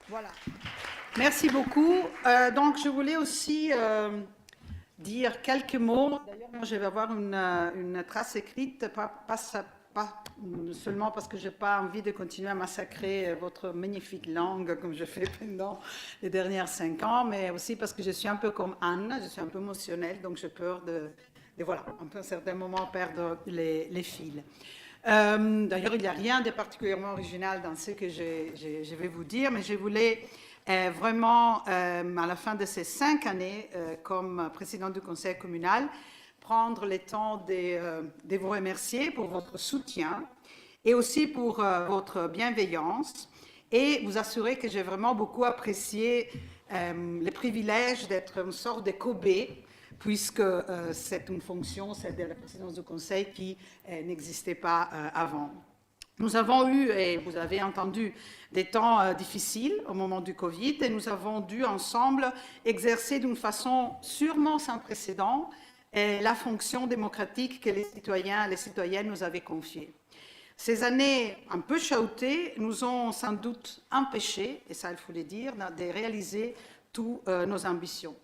Voilà. Merci beaucoup. Donc, je voulais aussi dire quelques mots. D'ailleurs, moi, je vais avoir une trace écrite, pas seulement parce que je n'ai pas envie de continuer à massacrer votre magnifique langue comme je fais pendant les dernières 5 ans, mais aussi parce que je suis un peu comme Anne, je suis un peu émotionnelle, donc j'ai peur de voilà, on peut à un certain moment perdre les fils. D'ailleurs, il n'y a rien de particulièrement original dans ce que je vais vous dire, mais je voulais vraiment, à la fin de ces 5 années, comme président du conseil communal, prendre le temps de vous remercier pour votre soutien et aussi pour votre bienveillance et vous assurer que j'ai vraiment beaucoup apprécié le privilège d'être une sorte de Kobe, puisque c'est une fonction, celle de la présidence du Conseil, qui n'existait pas avant. Nous avons eu, et vous avez entendu, des temps difficiles au moment du Covid, et nous avons dû ensemble exercer d'une façon sûrement sans précédent la fonction démocratique que les citoyens et les citoyennes nous avaient confiée. Ces années un peu chaoutées nous ont sans doute empêchés, et ça il faut le dire, de réaliser toutes nos ambitions.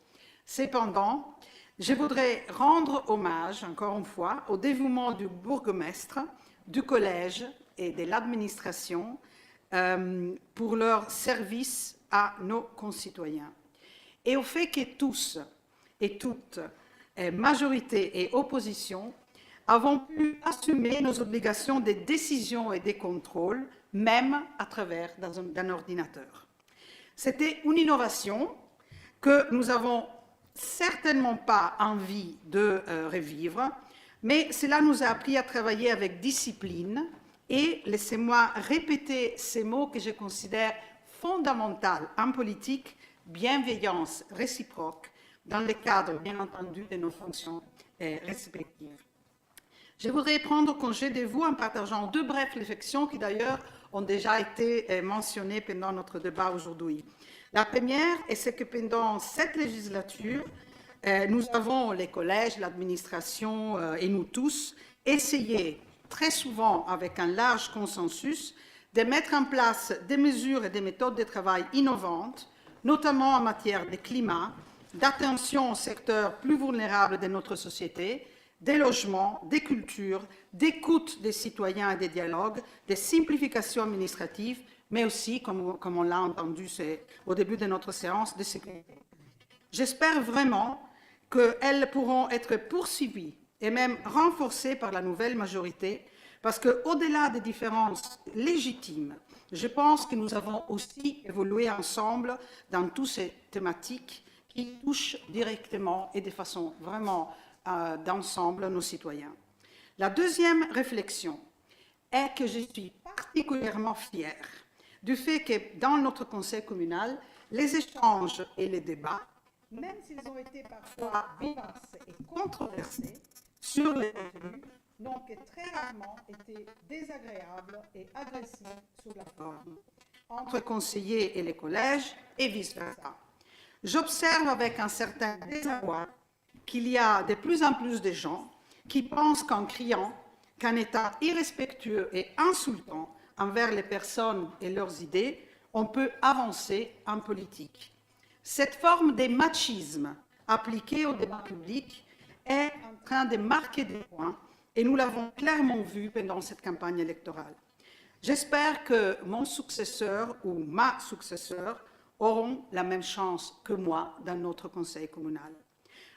Cependant, je voudrais rendre hommage, encore une fois, au dévouement du bourgmestre, du collège et de l'administration pour leur service à nos concitoyens. Et au fait que tous et toutes, majorité et opposition, avons pu assumer nos obligations de décision et de contrôle, même à travers d'un ordinateur. C'était une innovation que nous n'avons certainement pas envie de revivre, mais cela nous a appris à travailler avec discipline et, laissez-moi répéter ces mots que je considère fondamentaux en politique, bienveillance réciproque, dans le cadre, bien entendu, de nos fonctions respectives. Je voudrais prendre congé de vous en partageant 2 brèves réflexions qui d'ailleurs ont déjà été mentionnées pendant notre débat aujourd'hui. La première est que pendant cette législature, nous avons, les collèges, l'administration et nous tous, essayé très souvent avec un large consensus de mettre en place des mesures et des méthodes de travail innovantes, notamment en matière de climat, d'attention aux secteurs plus vulnérables de notre société, des logements, des cultures, d'écoute des citoyens et des dialogues, de simplification administrative, mais aussi, comme on l'a entendu au début de notre séance, de sécurité. J'espère vraiment qu'elles pourront être poursuivies et même renforcées par la nouvelle majorité, parce qu'au-delà des différences légitimes, je pense que nous avons aussi évolué ensemble dans toutes ces thématiques qui touchent directement et de façon vraiment d'ensemble nos citoyens. La deuxième réflexion est que je suis particulièrement fière du fait que dans notre conseil communal, les échanges et les débats, même s'ils ont été parfois vivaces et controversés sur les contenus, n'ont que très rarement été désagréables et agressifs sur la forme, entre conseillers et les collèges et vice-versa. J'observe avec un certain désarroi qu'il y a de plus en plus de gens qui pensent qu'en criant qu'un État irrespectueux et insultant envers les personnes et leurs idées, on peut avancer en politique. Cette forme de machisme appliquée au débat public est en train de marquer des points et nous l'avons clairement vu pendant cette campagne électorale. J'espère que mon successeur ou ma successeur auront la même chance que moi dans notre conseil communal.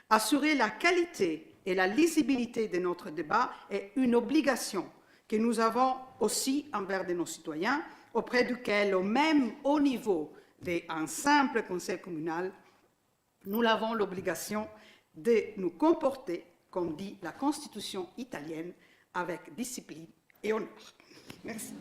Assurer la qualité et la lisibilité de notre débat est une obligation que nous avons aussi envers de nos citoyens, auprès duquel, au même haut niveau d'un simple conseil communal, nous avons l'obligation de nous comporter, comme dit la Constitution italienne, avec discipline et honneur. Merci.